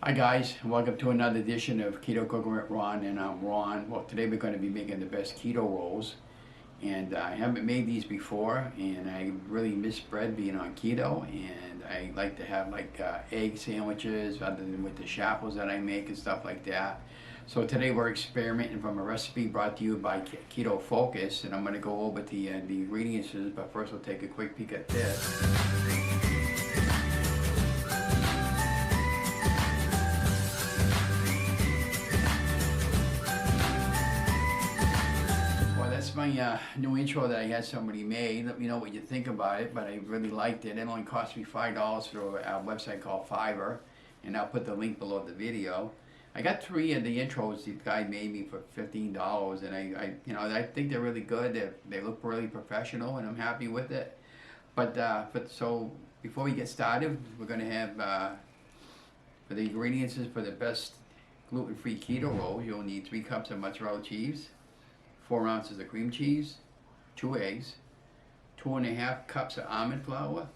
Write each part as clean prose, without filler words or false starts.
Hi guys, welcome to another edition of Keto Cooking with Ron, and I'm Ron. Well, today we're going to be making the best keto rolls, and I haven't made these before, and I really miss bread being on keto, and I like to have egg sandwiches other than with the shackles that I make and stuff like that. So today we're experimenting from a recipe brought to you by Keto Focus, and I'm going to go over the ingredients, but first we'll take a quick peek at this. That's my new intro that I had somebody made. Let me know what you think about it, but I really liked it. It only cost me $5 through a website called Fiverr, and I'll put the link below the video. I got 3 of the intros the guy made me for $15, and I think they're really good. They look really professional, and I'm happy with it. So before we get started, we're going to have for the ingredients for the best gluten-free keto roll. You'll need 3 cups of mozzarella cheese, 4 ounces of cream cheese, 2 eggs, 2.5 cups of almond flour,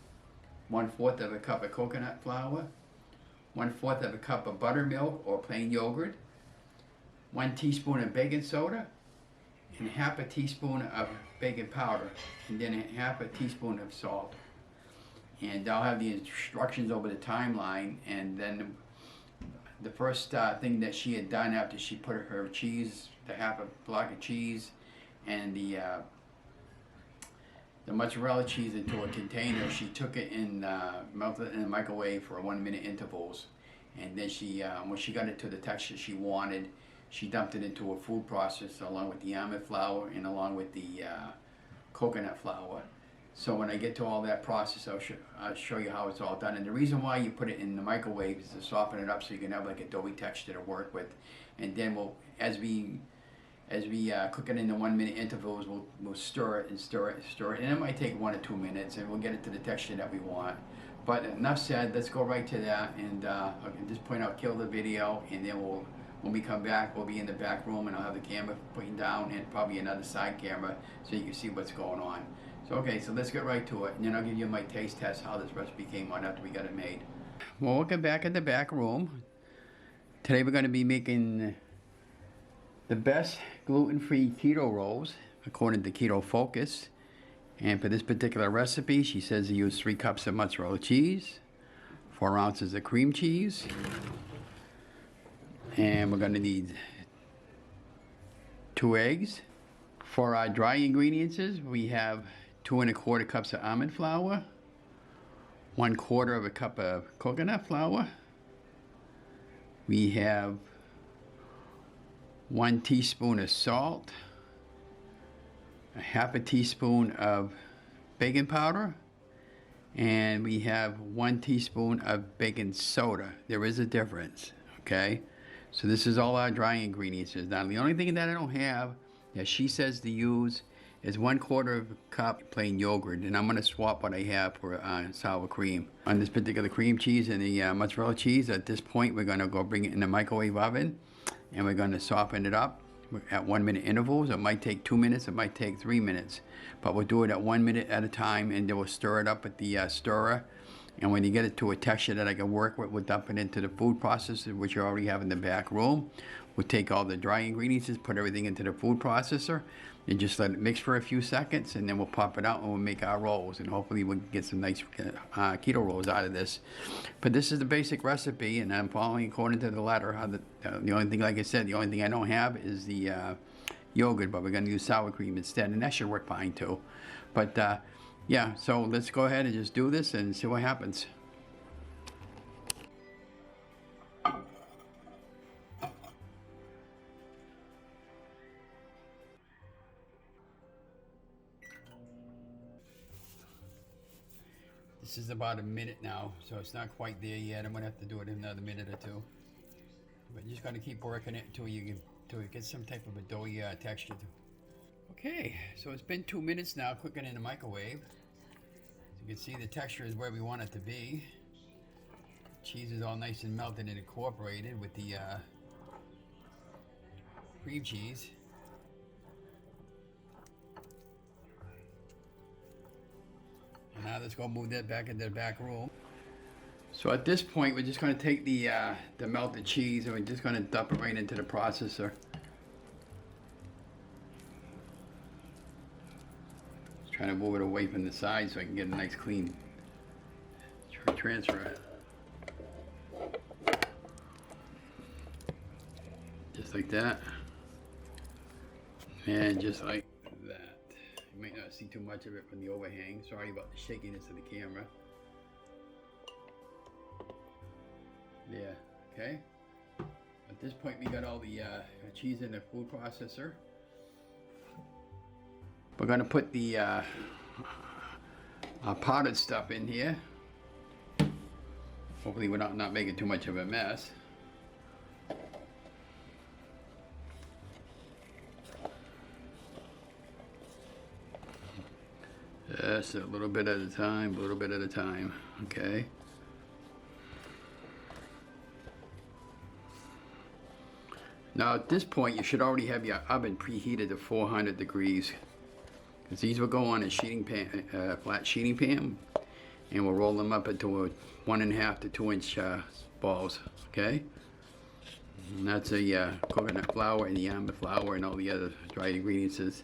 1/4 of a cup of coconut flour, 1/4 of a cup of buttermilk or plain yogurt, 1 teaspoon of baking soda, and half a teaspoon of baking powder, and then half a teaspoon of salt. And I'll have the instructions over the timeline, and then the first thing that she had done after she put her cheese, the half a block of cheese, and the mozzarella cheese into a container, she took it and melted it in the microwave for 1-minute intervals. And then she, when she got it to the texture she wanted, she dumped it into a food processor along with the almond flour and along with the coconut flour. So when I get to all that process, I'll show you how it's all done. And the reason why you put it in the microwave is to soften it up so you can have like Adobe texture to work with. And then as we cook it in the 1-minute intervals, we'll stir it and stir it and stir it. And it might take 1 or 2 minutes, and we'll get it to the texture that we want. But enough said, let's go right to that. And at this point, I'll kill the video, and then when we come back, we'll be in the back room, and I'll have the camera pointing down and probably another side camera so you can see what's going on. So okay, so let's get right to it, and then I'll give you my taste test how this recipe came out after we got it made. Well, welcome back in the back room. Today we're going to be making the best gluten-free keto rolls according to Keto Focus. And for this particular recipe, she says to use 3 cups of mozzarella cheese, 4 ounces of cream cheese, and we're going to need 2 eggs. For our dry ingredients, we have 2¼ cups of almond flour, 1/4 of a cup of coconut flour. We have 1 teaspoon of salt, a half a teaspoon of baking powder, and we have 1 teaspoon of baking soda. There is a difference, okay? So this is all our dry ingredients. Now the only thing that I don't have that she says to use is 1/4 of a cup plain yogurt, and I'm going to swap what I have for sour cream. On this particular cream cheese and the mozzarella cheese, at this point we're going to go bring it in the microwave oven, and we're going to soften it up at 1-minute intervals. It might take 2 minutes, it might take 3 minutes, but we'll do it at 1 minute at a time, and then we'll stir it up with the stirrer. And when you get it to a texture that I can work with, we'll dump it into the food processor, which you already have in the back room. We'll take all the dry ingredients, put everything into the food processor, and just let it mix for a few seconds, and then we'll pop it out and we'll make our rolls, and hopefully we'll get some nice keto rolls out of this. But this is the basic recipe, and I'm following according to the letter. The only thing, like I said, the only thing I don't have is the yogurt, but we're going to use sour cream instead, and that should work fine too. But yeah, so let's go ahead and just do this and see what happens. This is about a minute now, so it's not quite there yet. I'm gonna have to do it in another minute or 2. But you just gotta keep working it until it gets some type of a doughy texture. Okay, so it's been 2 minutes now, cooking in the microwave. As you can see, the texture is where we want it to be. Cheese is all nice and melted and incorporated with the cream cheese. And now let's go move that back into the back room. So at this point, we're just going to take the melted cheese and we're just going to dump it right into the processor. Just trying to move it away from the side so I can get a nice clean transfer it. Just like that. And just like that. You might not see too much of it from the overhang. Sorry about the shakiness of the camera. Yeah, okay. At this point we got all the cheese in the food processor. We're gonna put the potted stuff in here. Hopefully we're not making too much of a mess. Just a little bit at a time, okay. Now at this point you should already have your oven preheated to 400 degrees. Because these will go on a sheeting pan, flat sheeting pan, and we'll roll them up into a 1.5 to 2 inch balls, okay? And that's a coconut flour and the almond flour and all the other dried ingredients.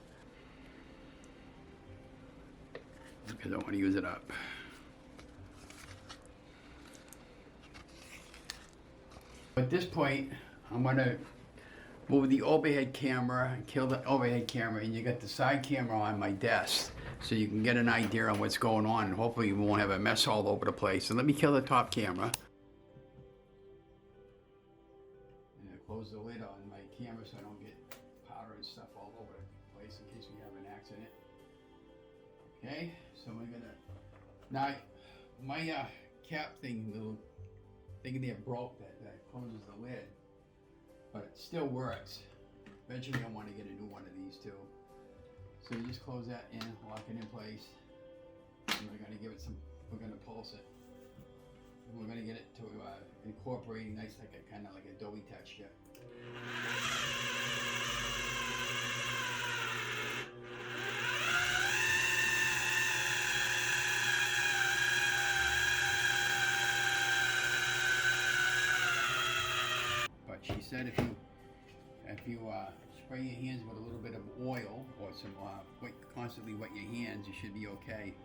Because I want to use it up. At this point, I'm going to move the overhead camera and kill the overhead camera, and you got the side camera on my desk so you can get an idea on what's going on, and hopefully we won't have a mess all over the place. So let me kill the top camera. And I close the lid on my camera so I don't get powder and stuff all over the place in case we have an accident. Okay, so we're gonna, now my cap thing, little thing there broke that closes the lid. But it still works. Eventually I want to get a new one of these too. So you just close that in, lock it in place. And we're going to give it some, we're going to pulse it. And we're going to get it to incorporating nice, like a kind of like Adobe texture. She said if you spray your hands with a little bit of oil or some constantly wet your hands, you should be okay.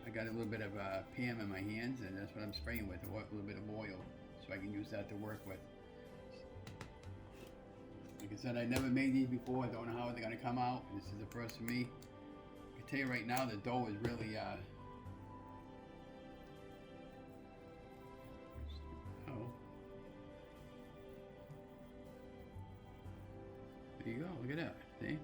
I got a little bit of Pam in my hands, and that's what I'm spraying with, a little bit of oil, so I can use that to work with. Like I said, I never made these before. I don't know how they're gonna come out. This is the first for me. I can tell you right now, the dough is really there you go, look at that, see?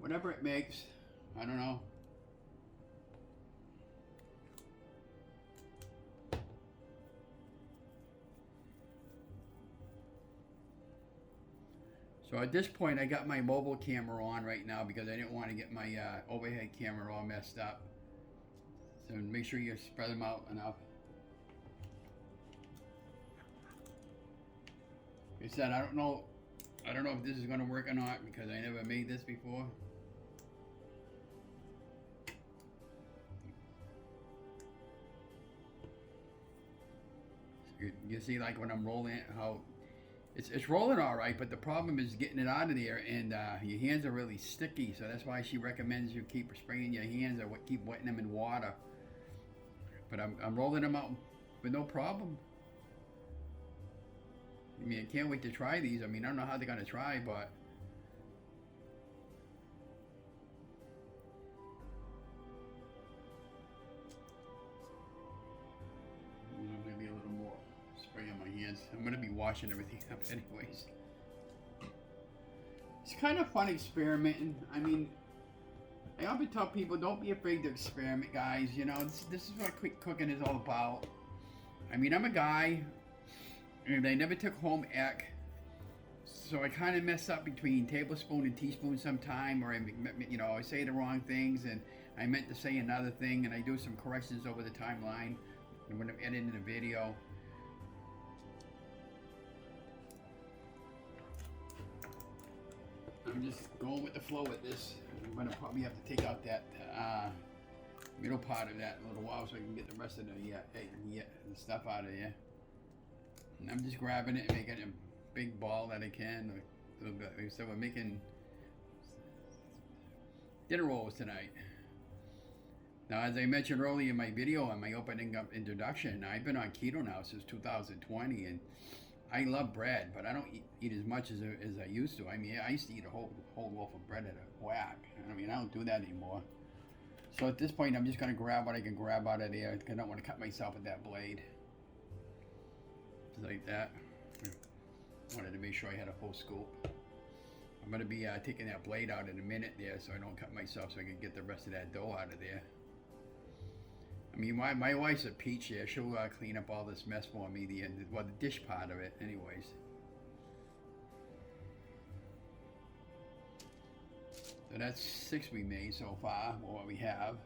Whatever it makes, I don't know. So at this point I got my mobile camera on right now because I didn't want to get my overhead camera all messed up. So make sure you spread them out enough. Like I said, I don't know if this is going to work or not because I never made this before. You see, like when I'm rolling it, how it's rolling all right, but the problem is getting it out of there, and your hands are really sticky. So that's why she recommends you keep spraying your hands or keep wetting them in water. But I'm rolling them out with no problem. I mean, I can't wait to try these. I mean, I don't know how they're going to try, but maybe a little more spray on my hands. I'm going to be washing everything up anyways. It's kind of fun experimenting. I mean, I often tell people, don't be afraid to experiment, guys. You know, this is what quick cooking is all about. I mean, I'm a guy, and I never took home ec, so I kind of mess up between tablespoon and teaspoon sometime, or I say the wrong things, and I meant to say another thing, and I do some corrections over the timeline when I'm editing a video. I'm just going with the flow with this. I'm gonna probably have to take out that middle part of that in a little while so I can get the rest of the stuff out of there. And I'm just grabbing it and making a big ball that I can. A little bit. So we're making dinner rolls tonight. Now, as I mentioned earlier in my video on my opening up introduction, I've been on keto now since 2020, and I love bread, but I don't eat as much as I used to. I mean, I used to eat a whole loaf of bread at a whack. I mean, I don't do that anymore. So at this point, I'm just going to grab what I can grab out of there. I don't want to cut myself with that blade. Just like that. Wanted to make sure I had a full scoop. I'm going to be taking that blade out in a minute there so I don't cut myself, so I can get the rest of that dough out of there. I mean, my wife's a peach there. She'll clean up all this mess for me, the dish part of it anyways. So that's 6 we made so far, or what we have.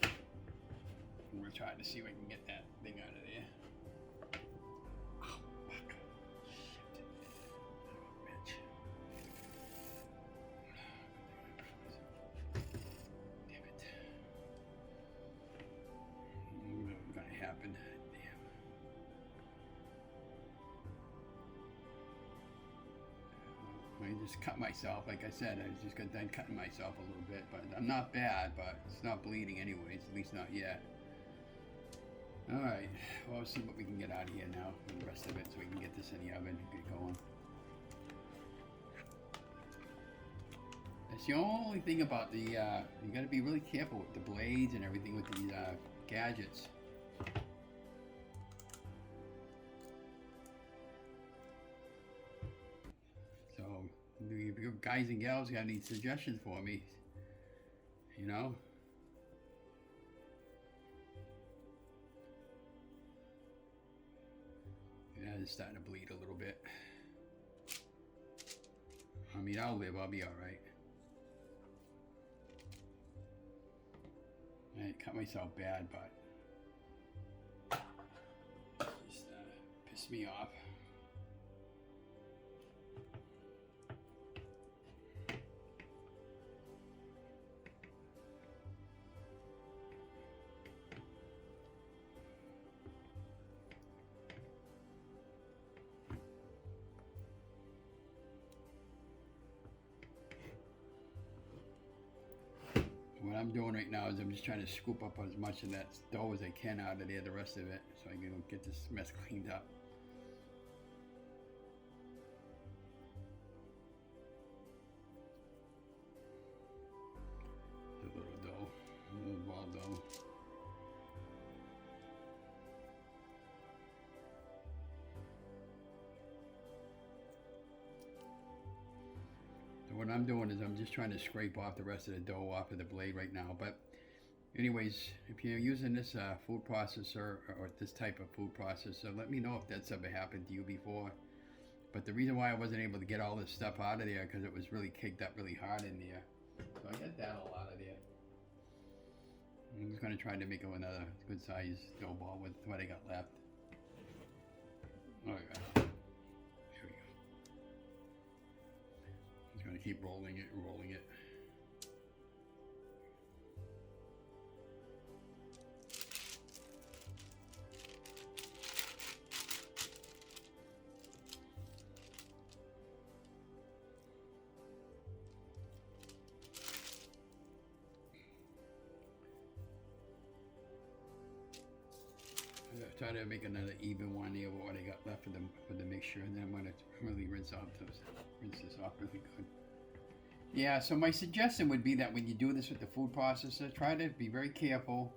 And we're trying to see if we can get that thing out of there. Oh, fuck. Shit. Bitch. Damn it. What's gonna happen? Damn. I just cut myself, like I said, I was just got done cutting myself a little bit, but I'm not bad, but it's not bleeding anyways, at least not yet. Alright, well, let's see what we can get out of here now for the rest of it so we can get this in the oven and get going. That's the only thing about the, you gotta be really careful with the blades and everything with these gadgets. So, if you guys and gals got any suggestions for me, you know? Yeah, it's starting to bleed a little bit. I mean, I'll live, I'll be alright. I cut myself bad, but just pissed me off. What I'm doing right now is I'm just trying to scoop up as much of that dough as I can out of there, the rest of it, so I can get this mess cleaned up. A little dough, a little ball dough. What I'm doing is I'm just trying to scrape off the rest of the dough off of the blade right now. But anyways, if you're using this food processor or this type of food processor, let me know if that's ever happened to you before. But the reason why I wasn't able to get all this stuff out of there because it was really kicked up really hard in there. So I got that all out of there. I'm just going to try to make another good size dough ball with what I got left. Alright. Going to keep rolling it and rolling it. I'm going to try to make another even one here with what I got left for the mixture, and then I'm going to really rinse this off really good. Yeah, so my suggestion would be that when you do this with the food processor, try to be very careful,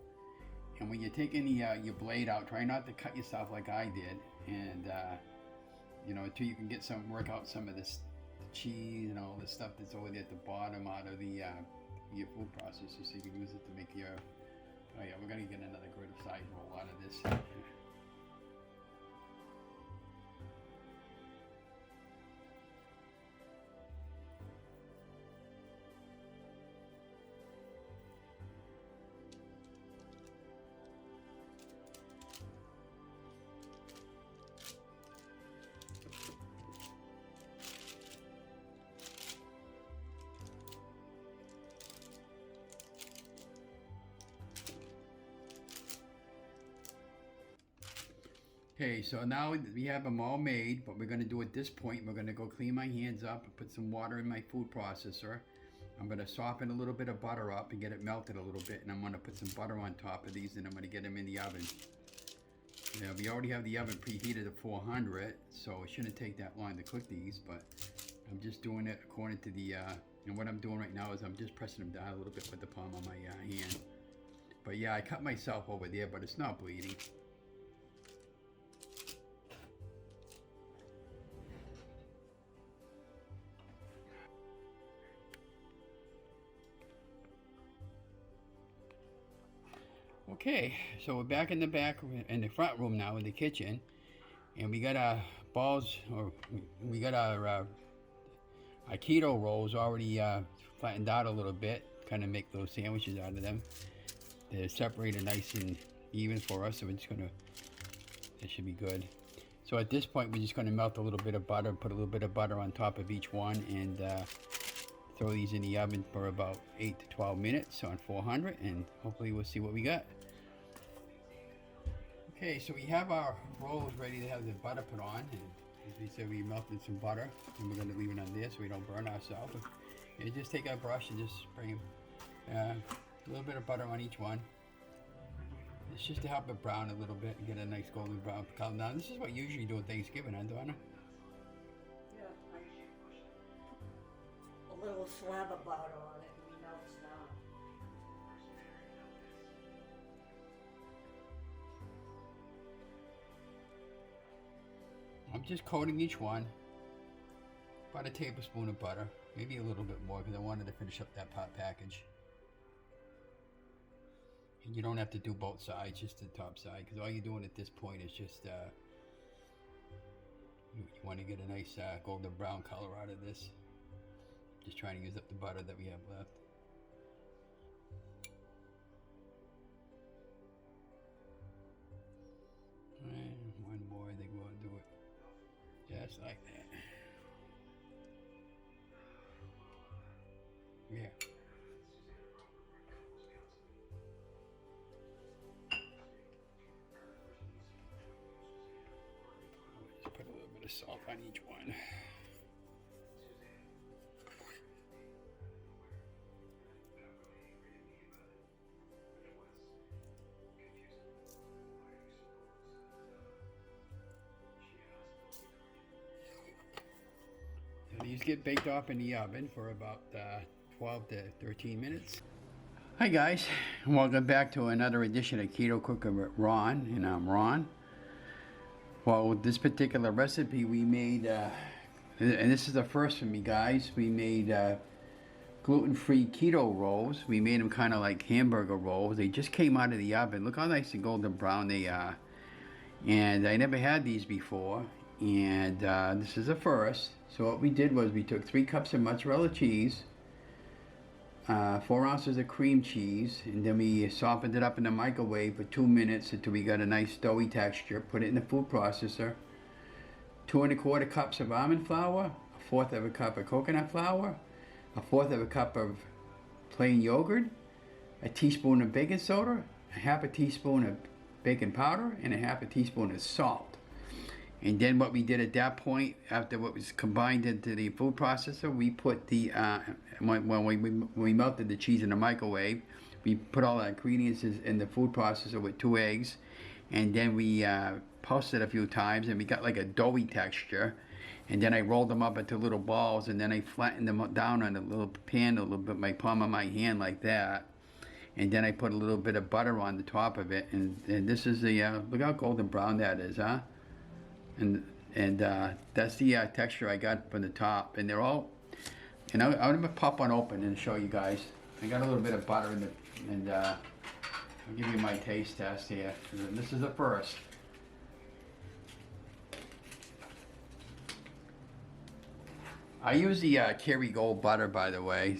and when you're taking your blade out, try not to cut yourself like I did, and you know, until you can get work out some of this cheese and all this stuff that's over there at the bottom out of the your food processor, so you can use it to make your. Oh yeah, we're gonna get another good size roll out of this. Okay, so now we have them all made, but we're gonna do at this point, we're gonna go clean my hands up and put some water in my food processor. I'm gonna soften a little bit of butter up and get it melted a little bit, and I'm gonna put some butter on top of these, and I'm gonna get them in the oven. Now, we already have the oven preheated to 400, so it shouldn't take that long to cook these, but I'm just doing it according to the, and what I'm doing right now is I'm just pressing them down a little bit with the palm of my hand. But yeah, I cut myself over there, but it's not bleeding. Okay, so we're back in the front room now in the kitchen, and we got our balls, or we got our keto rolls already flattened out a little bit, kind of make those sandwiches out of them. They're separated nice and even for us, so we're just gonna, that should be good. So at this point, we're just gonna melt a little bit of butter, put a little bit of butter on top of each one, and throw these in the oven for about 8 to 12 minutes on 400, and hopefully we'll see what we got. Okay, so we have our rolls ready to have the butter put on, and as we said, we melted some butter, and we're going to leave it on there so we don't burn ourselves. And just take our brush and just spray a little bit of butter on each one. It's just to help it brown a little bit and get a nice golden brown color. Now, this is what you usually do at Thanksgiving, huh, Donna? Yeah, a little slab of butter on it and it melts down. I'm just coating each one. About a tablespoon of butter, maybe a little bit more because I wanted to finish up that pot package. And you don't have to do both sides, just the top side, because all you're doing at this point is just you want to get a nice golden brown color out of this. Just trying to use up the butter that we have left. And one more, I think we'll do it just like that. Yeah. Just put a little bit of salt on each one. These get baked off in the oven for about 12 to 13 minutes. Hi guys, and welcome back to another edition of Keto Cooking with Ron, and I'm Ron. Well, with this particular recipe we made, and this is the first for me guys, we made gluten-free keto rolls. We made them kind of like hamburger rolls. They just came out of the oven. Look how nice and golden brown they are. And I never had these before, and this is the first. So what we did was we took 3 cups of mozzarella cheese, 4 ounces of cream cheese, and then we softened it up in the microwave for 2 minutes until we got a nice doughy texture. Put it in the food processor. 2 1/4 cups of almond flour, 1/4 of a cup of coconut flour, 1/4 of a cup of plain yogurt, a teaspoon of baking soda, a 1/2 teaspoon of baking powder, and a 1/2 teaspoon of salt. And then what we did at that point, after what was combined into the food processor, we put the, when we melted the cheese in the microwave, we put all the ingredients in the food processor with 2 eggs. And then we pulsed it a few times, and we got like a doughy texture. And then I rolled them up into little balls, and then I flattened them down on a little pan, a little bit, my palm of my hand like that. And then I put a little bit of butter on the top of it. And this is the, look how golden brown that is, huh? And that's the texture I got from the top, and they're all, and I'm gonna pop one open and show you guys. I got a little bit of butter in the, and I'll give you my taste test here. This is the first. I use the Kerrygold butter, by the way.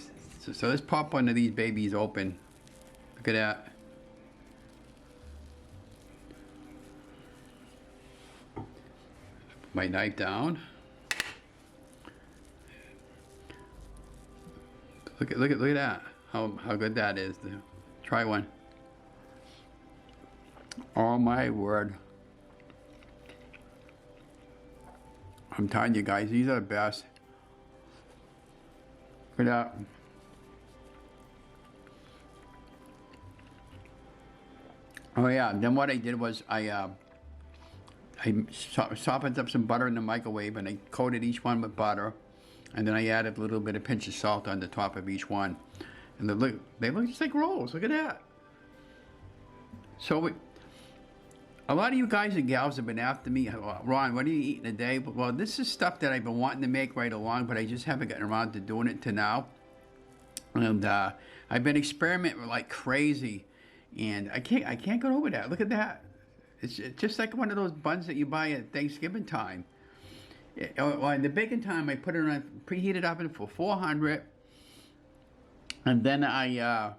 So let's pop one of these babies open. Look at that. My knife down. Look at that. How good that is. Try one. Oh my word. I'm telling you guys, these are the best. Look at that. Oh yeah, then what I did was I softened up some butter in the microwave and I coated each one with butter. And then I added a little bit of pinch of salt on the top of each one. And they look just like rolls. Look at that. So a lot of you guys and gals have been after me, Ron, what do you eat in a day? Well, this is stuff that I've been wanting to make right along, but I just haven't gotten around to doing it to now. And I've been experimenting like crazy. And I can't get over that. Look at that. It's just like one of those buns that you buy at Thanksgiving time. Well, in the baking time, I put it on preheated oven for 400, and then I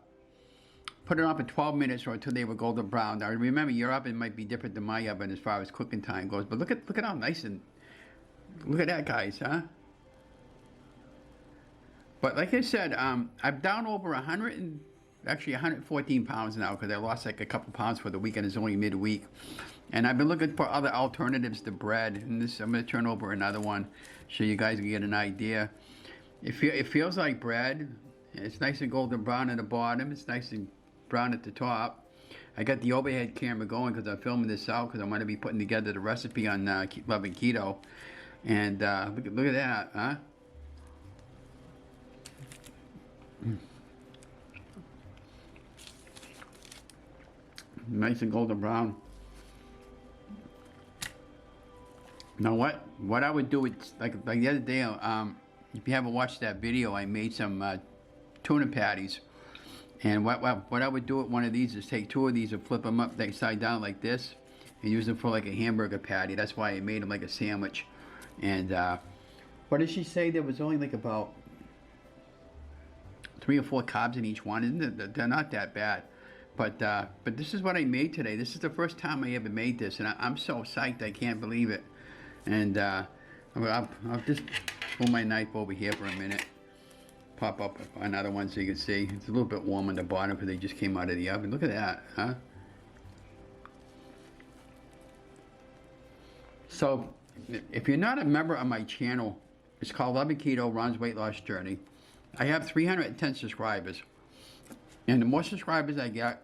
put it on for 12 minutes or until they were golden brown. Now remember, your oven might be different than my oven as far as cooking time goes, but look at how nice and look at that, guys, huh? But like I said, I'm down over 114 pounds now because I lost like a couple pounds for the weekend. It's only midweek. And I've been looking for other alternatives to bread. And this, I'm going to turn over another one so you guys can get an idea. It feels like bread. It's nice and golden brown at the bottom. It's nice and brown at the top. I got the overhead camera going because I'm filming this out because I'm going to be putting together the recipe on Loving Keto. And look at that, huh? Nice and golden brown. Now what I would do is like the other day, if you haven't watched that video, I made some tuna patties. And what I would do with one of these is take two of these and flip them up side down like this and use them for like a hamburger patty. That's why I made them like a sandwich. And what did she say? There was only like about 3 or 4 carbs in each one. Isn't it? They're not that bad. But this is what I made today. This is the first time I ever made this, and I'm so psyched I can't believe it. And I'll just pull my knife over here for a minute. Pop up another one so you can see. It's a little bit warm on the bottom because they just came out of the oven. Look at that, huh? So, if you're not a member of my channel, it's called Loving Keto, Ron's Weight Loss Journey. I have 310 subscribers. And the more subscribers I get,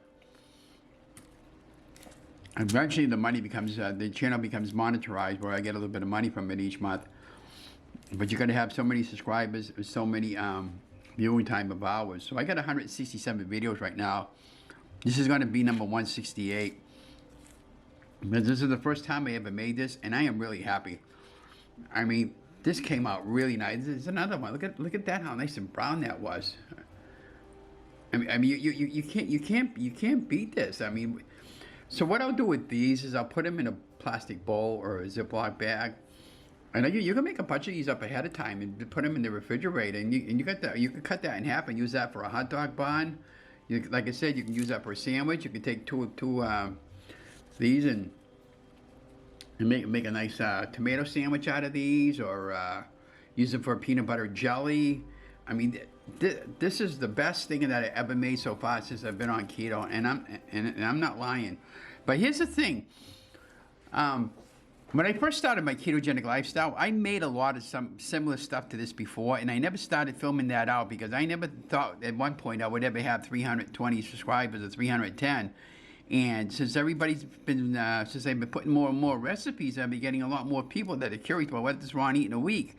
eventually the money becomes, the channel becomes monetized where I get a little bit of money from it each month. But you got to have so many subscribers, so many viewing time of hours. So I got 167 videos right now. This is going to be number 168. But this is the first time I ever made this, and I am really happy. I mean, this came out really nice. This is another one. Look at that, how nice and brown that was. I mean, you can't beat this. I mean, so what I'll do with these is I'll put them in a plastic bowl or a Ziploc bag, and you can make a bunch of these up ahead of time and put them in the refrigerator, and you got that. You can cut that in half and use that for a hot dog bun. Like I said, you can use that for a sandwich. You can take two these and make a nice tomato sandwich out of these, or use them for a peanut butter jelly. I mean, this is the best thing that I ever made so far since I've been on keto, and I'm not lying. But here's the thing. When I first started my ketogenic lifestyle, I made a lot of some similar stuff to this before, and I never started filming that out because I never thought at one point I would ever have 320 subscribers or 310. And since everybody's been, since I've been putting more and more recipes, I've been getting a lot more people that are curious about what does Ron eat in a week.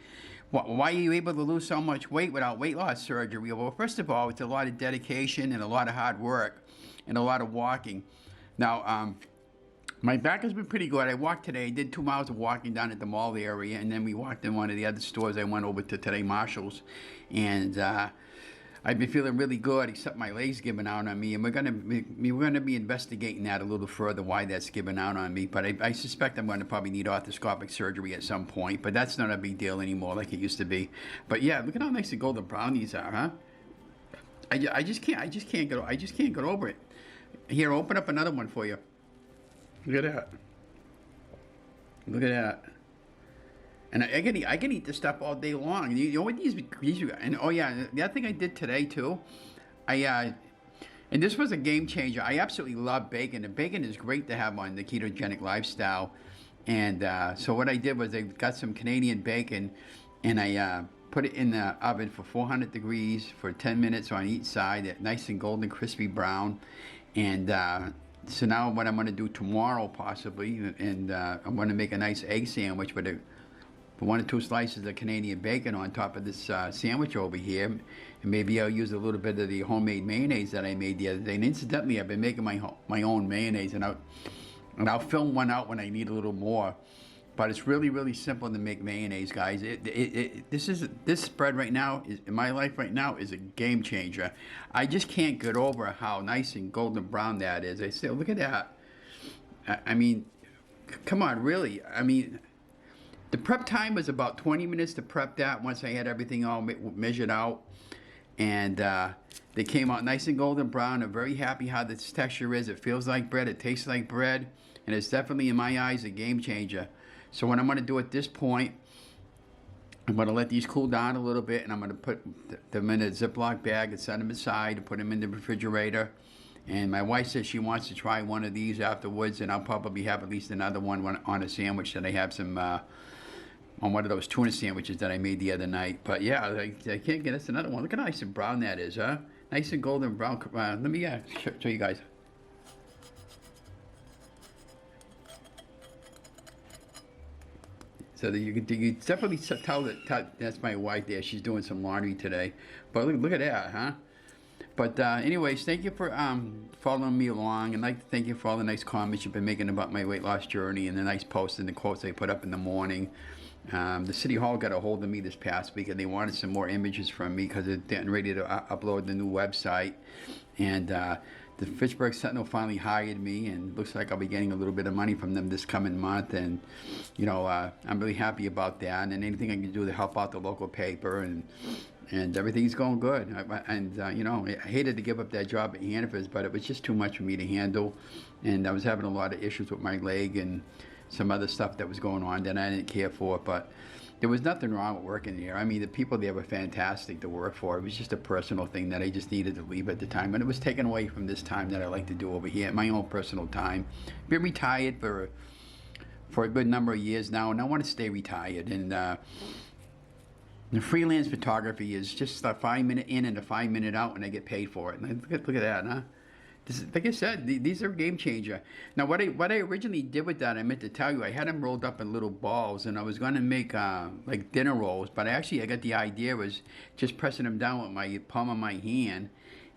Why are you able to lose so much weight without weight loss surgery? Well, first of all, it's a lot of dedication and a lot of hard work and a lot of walking. Now, my back has been pretty good. I walked today. I did 2 miles of walking down at the mall area, and then we walked in one of the other stores I went over to today, Marshall's. And I've been feeling really good, except my leg's giving out on me, and we're gonna be investigating that a little further, why that's giving out on me. But I suspect I'm going to probably need arthroscopic surgery at some point, but that's not a big deal anymore like it used to be. But yeah, look at how nice the golden brown these are, huh? I just can't get over it. Here, open up another one for you. Look at that. Look at that. And I can eat this stuff all day long. You know what these and oh yeah, the other thing I did today too, and this was a game changer. I absolutely love bacon, and bacon is great to have on the ketogenic lifestyle. And so what I did was I got some Canadian bacon, and I put it in the oven for 400 degrees for 10 minutes on each side, nice and golden crispy brown. And so now what I'm going to do tomorrow possibly, and I'm going to make a nice egg sandwich with 1 or 2 slices of Canadian bacon on top of this sandwich over here. And maybe I'll use a little bit of the homemade mayonnaise that I made the other day. And incidentally, I've been making my own mayonnaise, and I'll film one out when I need a little more. But it's really, really simple to make mayonnaise, guys. This spread right now, in my life right now, is a game changer. I just can't get over how nice and golden brown that is. I say, look at that. I mean, come on, really. I mean, the prep time was about 20 minutes to prep that once I had everything all measured out. And they came out nice and golden brown. I'm very happy how this texture is. It feels like bread. It tastes like bread. And it's definitely, in my eyes, a game changer. So what I'm going to do at this point, I'm going to let these cool down a little bit, and I'm going to put them in a Ziploc bag and set them aside and put them in the refrigerator. And my wife says she wants to try one of these afterwards, and I'll probably have at least another one on a sandwich that I have some on one of those tuna sandwiches that I made the other night. But yeah, I can't get us another one. Look how nice and brown that is, huh? Nice and golden brown. Let me show you guys. So that you can definitely tell that that's my wife there. She's doing some laundry today. But look at that, huh? But anyways, thank you for following me along. And I'd like to thank you for all the nice comments you've been making about my weight loss journey, and the nice posts and the quotes I put up in the morning. The City Hall got a hold of me this past week, and they wanted some more images from me because they're getting ready to upload the new website. And the Fitchburg Sentinel finally hired me, and looks like I'll be getting a little bit of money from them this coming month. And you know, I'm really happy about that. And anything I can do to help out the local paper, and everything's going good. You know, I hated to give up that job at Hannaford's, but it was just too much for me to handle. And I was having a lot of issues with my leg and some other stuff that was going on that I didn't care for. But there was nothing wrong with working there. I mean, the people there were fantastic to work for. It was just a personal thing that I just needed to leave at the time. And it was taken away from this time that I like to do over here, my own personal time. Been retired for a good number of years now, and I want to stay retired. And the freelance photography is just a 5-minute in and a 5-minute out, and I get paid for it. And look at that, huh? This is, like I said, these are a game changer. Now, what I originally did with that, I meant to tell you, I had them rolled up in little balls, and I was going to make like dinner rolls. But I got the idea was just pressing them down with my palm of my hand.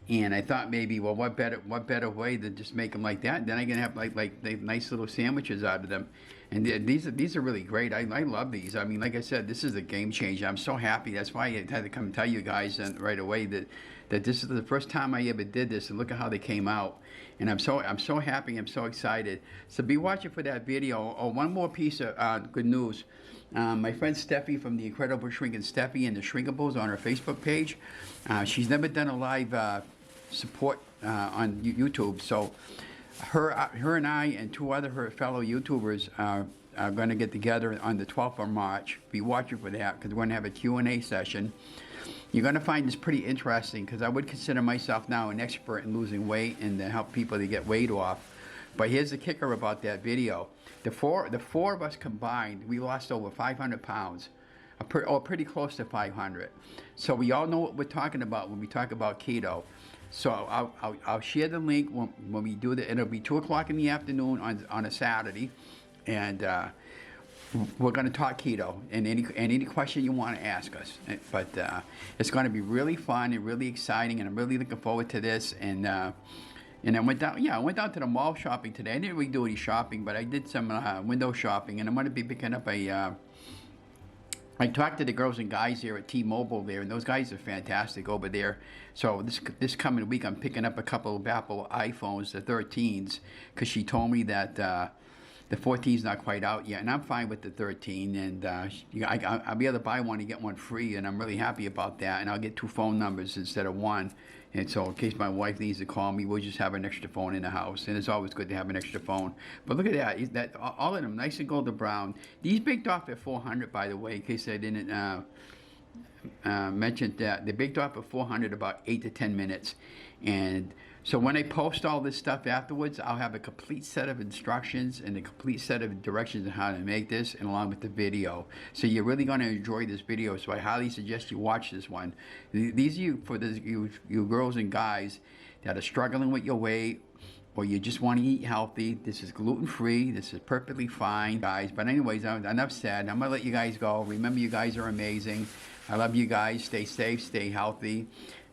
And I thought maybe, well, what better way than just make them like that? And then I can have like nice little sandwiches out of them. And these are really great. I love these. I mean, like I said, this is a game changer. I'm so happy. That's why I had to come and tell you guys right away that this is the first time I ever did this, and look at how they came out. And I'm so happy. I'm so excited. So be watching for that video. Oh, one more piece of good news. My friend Steffi from the Incredible Shrinking Steffi and the Shrinkables on her Facebook page. She's never done a live support on YouTube, so her and I and 2 other her fellow YouTubers are going to get together on the 12th of March. Be watching for that, because we're going to have a Q&A session. You're going to find this pretty interesting, because I would consider myself now an expert in losing weight and to help people to get weight off. But here's the kicker about that video. The four of us combined, we lost over 500 pounds. Or pretty close to 500. So we all know what we're talking about when we talk about keto. So I'll share the link when we do the. It'll be 2 o'clock in the afternoon on a Saturday, and we're going to talk keto and any question you want to ask us. But it's going to be really fun and really exciting, and I'm really looking forward to this. And I went down. Yeah, I went down to the mall shopping today. I didn't really do any shopping, but I did some window shopping, and I'm going to be picking up a. I talked to the girls and guys there at T-Mobile there, and those guys are fantastic over there. So this coming week, I'm picking up a couple of Apple iPhones, the 13s, because she told me that the 14's not quite out yet, and I'm fine with the 13. And I'll be able to buy one and get one free, and I'm really happy about that. And I'll get 2 phone numbers instead of 1. And so in case my wife needs to call me, we'll just have an extra phone in the house. And it's always good to have an extra phone. But look at that. All of them nice and golden brown. These baked off at 400, by the way, in case I didn't mention that. They baked off at 400 about 8 to 10 minutes. And So when I post all this stuff afterwards, I'll have a complete set of instructions and a complete set of directions on how to make this, and along with the video. So you're really going to enjoy this video. So I highly suggest you watch this one. These are you girls and guys that are struggling with your weight, or you just want to eat healthy. This is gluten-free. This is perfectly fine, guys. But anyways, enough said. I'm going to let you guys go. Remember, you guys are amazing. I love you guys. Stay safe, stay healthy.